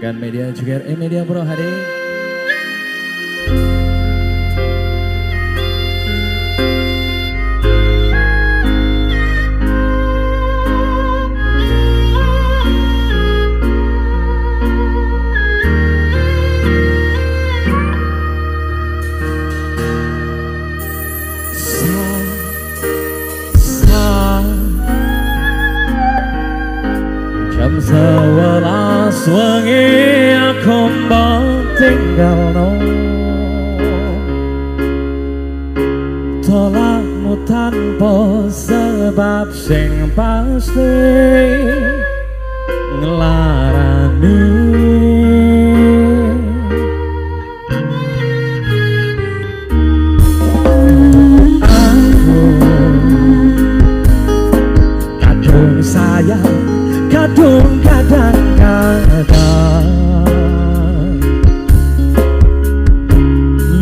rekan media juga Media Pro HD. Jam 11 wengi aku mau tinggal no, tolakmu tanpa sebab sing pasti ngelarani. Aku kadung sayang, kadung kadang-kadang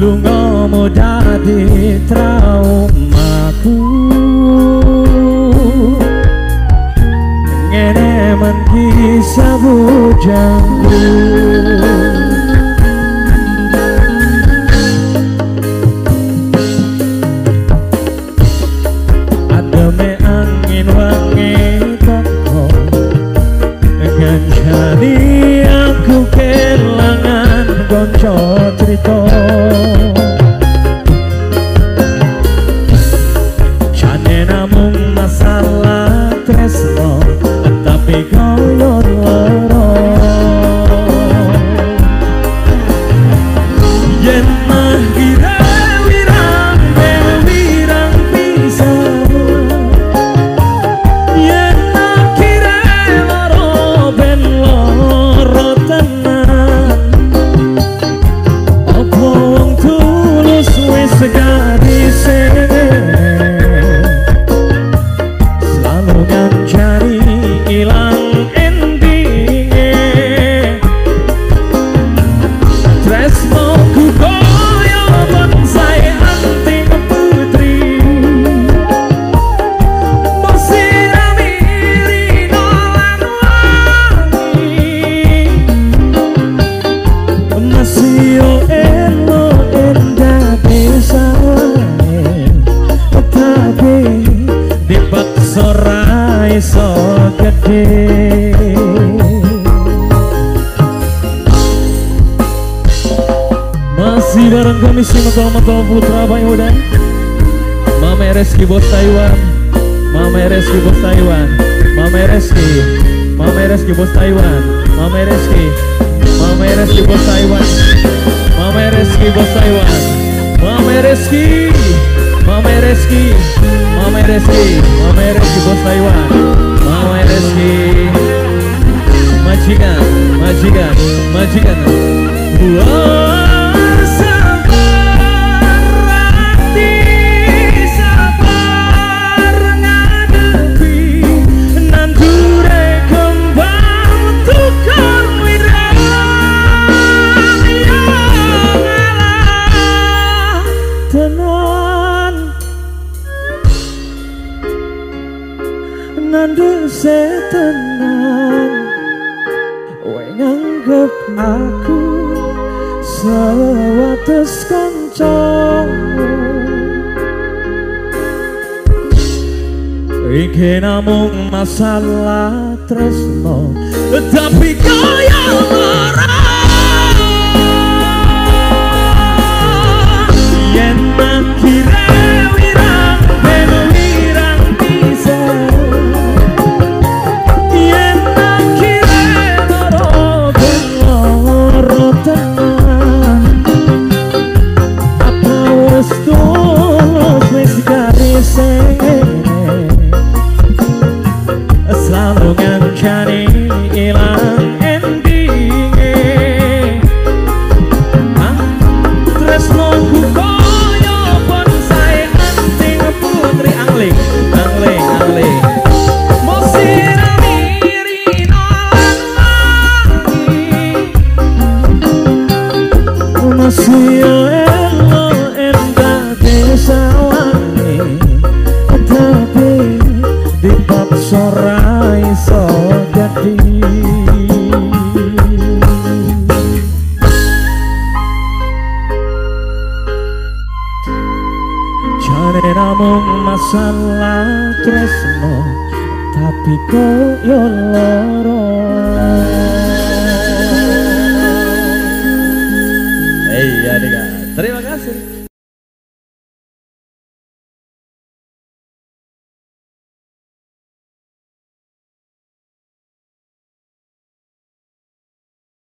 lunga muda di traumaku, ngene menkisah bujangku. Ademe angin wangi jadi aku kehilangan konco cerita, jane namung masalah tresno tapi koyo loro. Yen mah wirang bisa, yen mah kira loro ben loro tenan. Apa wong tulus wis gadise selalu ngancani ilang endinge. Tresnoku koyo bonsai anting putri, mosirami rino lan wangi, masih elo endah desae, tapi dipaksa ra iso gede. Masih bareng Komisi Metol Putra Bayudan, Mame Reski Bos Taiwan, Mame Reski Bos Taiwan, Mame Reski Bos Taiwan, Mame Reski Bos Taiwan, Mame Reski Bos Taiwan, Mame Reski Bos Taiwan, Mame Reski majikan. Sabar ngadepi nandure kembang tukar wirang yang ngalah tenan, nandu setenan we nganggep aku sewates kancamu. Iki namung masalah tresno tapi kaya lara. Yen makire wirang bisa, yen makire loro ben loro tenan. Apa wis tulus wis gadise selalu ngancani ilang endinge. Tresnoku koyo bonsai anting putri angling. Mosirami rino lan wangi, masih elo endah desa wangi, tapi dipaksa ra iso gede. tresno tapi kok yo loro.